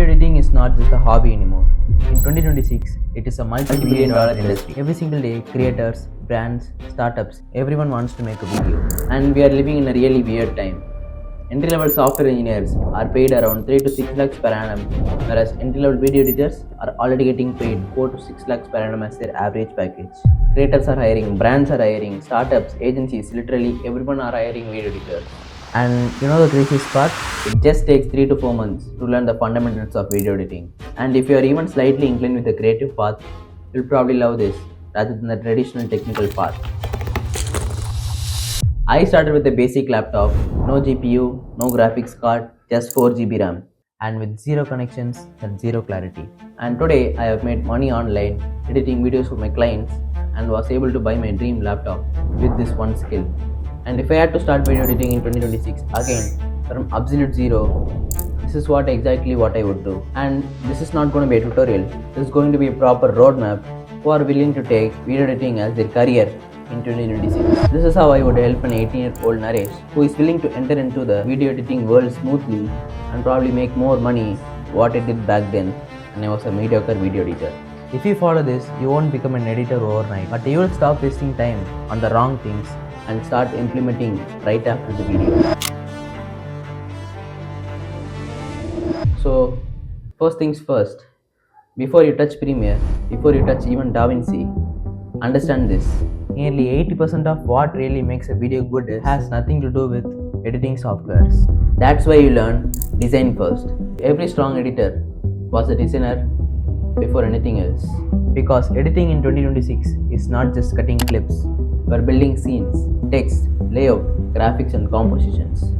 Video editing is not just a hobby anymore. In 2026, it is a multi-billion dollar industry. Every single day, creators, brands, startups, everyone wants to make a video. And we are living in a really weird time. Entry-level software engineers are paid around 3 to 6 lakhs per annum, whereas entry-level video editors are already getting paid 4 to 6 lakhs per annum as their average package. Creators are hiring, brands are hiring, startups, agencies, literally everyone are hiring video editors. And you know the craziest part? It just takes 3 to 4 months to learn the fundamentals of video editing. And if you are even slightly inclined with a creative path, you'll probably love this rather than the traditional technical path. I started with a basic laptop, no GPU, no graphics card, just 4 GB RAM, and with zero connections and zero clarity. And today I have made money online editing videos for my clients and was able to buy my dream laptop with this one skill. And if I had to start video editing in 2026 again from absolute zero, this is exactly what I would do. And this is not going to be a tutorial, this is going to be a proper roadmap who are willing to take video editing as their career in 2026. This is how I would help an 18-year-old Naresh who is willing to enter into the video editing world smoothly and probably make more money what I did back then when I was a mediocre video editor. If you follow this, you won't become an editor overnight, but you will stop wasting time on the wrong things and start implementing right after the video. So, first things first, before you touch Premiere, before you touch even DaVinci, understand this. Nearly 80% of what really makes a video good has nothing to do with editing softwares. That's why you learn design first. Every strong editor was a designer before anything else. Because editing in 2026 is not just cutting clips, we're building scenes, text, layout, graphics, and compositions.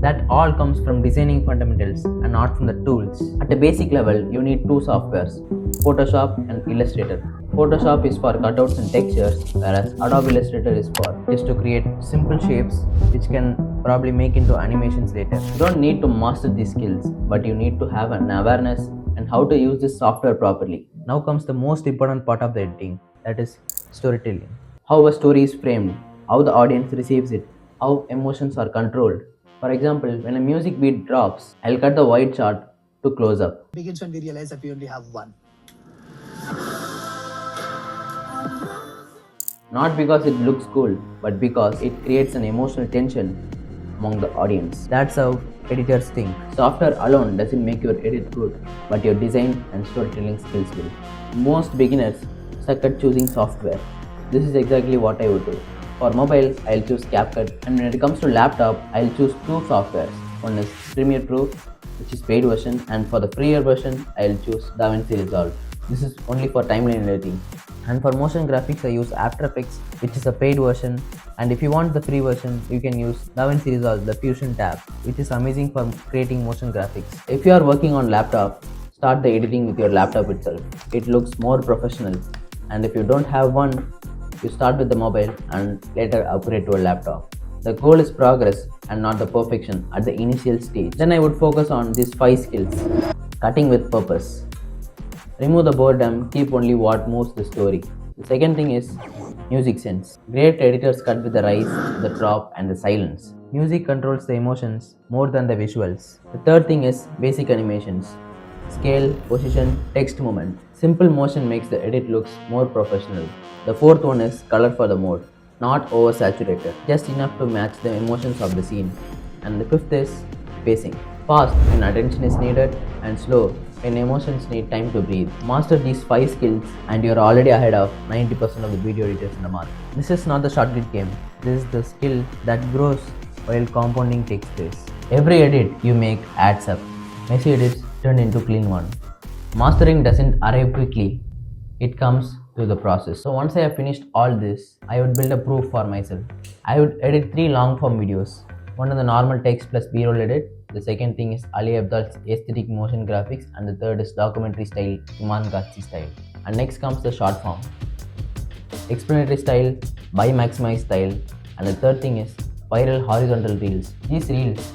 That all comes from designing fundamentals and not from the tools. At a basic level, you need two softwares, Photoshop and Illustrator. Photoshop is for cutouts and textures, whereas Adobe Illustrator is for just to create simple shapes which can probably make into animations later. You don't need to master these skills, but you need to have an awareness and how to use this software properly. Now comes the most important part of the editing, that is storytelling. How a story is framed, how the audience receives it, how emotions are controlled. For example, when a music beat drops, I'll cut the wide shot to close up. Begins when we realize that we only have one. Not because it looks cool, but because it creates an emotional tension among the audience. That's how editors think. Software alone doesn't make your edit good, but your design and storytelling skills will. Most beginners suck at choosing software. This is exactly what I would do. For mobile, I'll choose CapCut, and when it comes to laptop, I'll choose two softwares. One is Premiere Pro, which is paid version, and for the freer version, I'll choose DaVinci Resolve. This is only for timeline editing. And for motion graphics, I use After Effects, which is a paid version. And if you want the free version, you can use DaVinci Resolve, the Fusion tab, which is amazing for creating motion graphics. If you are working on laptop, start the editing with your laptop itself. It looks more professional. And if you don't have one, you start with the mobile and later upgrade to a laptop. The goal is progress and not the perfection at the initial stage. Then I would focus on these 5 skills. Cutting with purpose. Remove the boredom, keep only what moves the story. The second thing is music sense. Great editors cut with the rise, the drop, and the silence. Music controls the emotions more than the visuals. The third thing is basic animations. Scale, position, text movement. Simple motion makes the edit looks more professional. The fourth one is color for the mode. Not oversaturated, just enough to match the emotions of the scene. And the fifth is pacing. Fast when attention is needed and slow when emotions need time to breathe. Master these 5 skills and you're already ahead of 90% of the video editors in the market. This is not the shortcut game. This is the skill that grows while compounding takes place. Every edit you make adds up. Messy edits turn into clean one. Mastering doesn't arrive quickly. It comes through the process. So once I have finished all this, I would build a proof for myself. I would edit 3 long form videos. One is the normal text plus B-roll edit. The second thing is Ali Abdal's aesthetic motion graphics, and the third is documentary style, Iman Ghazi style. And next comes the short form, explanatory style, by maximize style, and the third thing is viral horizontal reels. These reels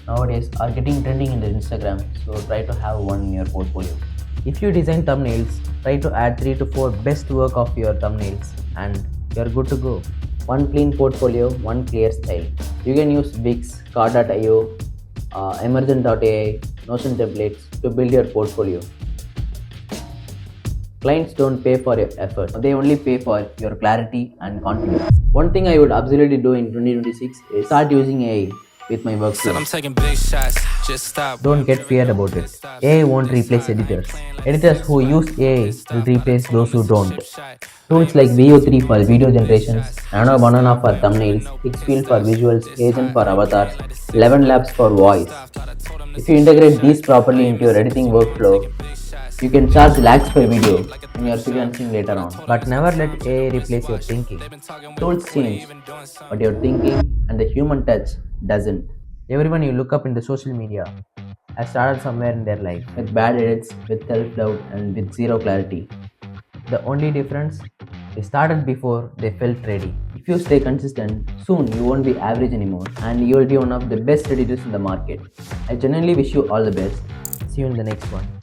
nowadays are getting trending in the Instagram, so try to have one in your portfolio. If you design thumbnails, try to add 3 to 4 best work of your thumbnails and you're good to go. One clean portfolio, one clear style. You can use Wix, Car.io, Emergent.ai, Notion templates to build your portfolio. Clients don't pay for your effort, they only pay for your clarity and confidence. One thing I would absolutely do in 2026 is start using AI with my Said I'm workflow. taking big shots, just stop. Don't get feared about it. AI won't replace editors. Editors who use AI will replace those who don't. Tools like VO3 for video generations, Nano Banana for thumbnails, Xfeel for visuals, Agent for avatars, 11 Labs for voice. If you integrate these properly into your editing workflow, you can charge lakhs per video when you are freelancing later on. But never let AI replace your thinking. Tools change, but your thinking and the human touch doesn't. Everyone you look up in the social media has started somewhere in their life with bad edits, with self doubt, and with zero clarity. The only difference, they started before they felt ready. If you stay consistent, soon you won't be average anymore and you will be one of the best editors in the market. I genuinely wish you all the best. See you in the next one.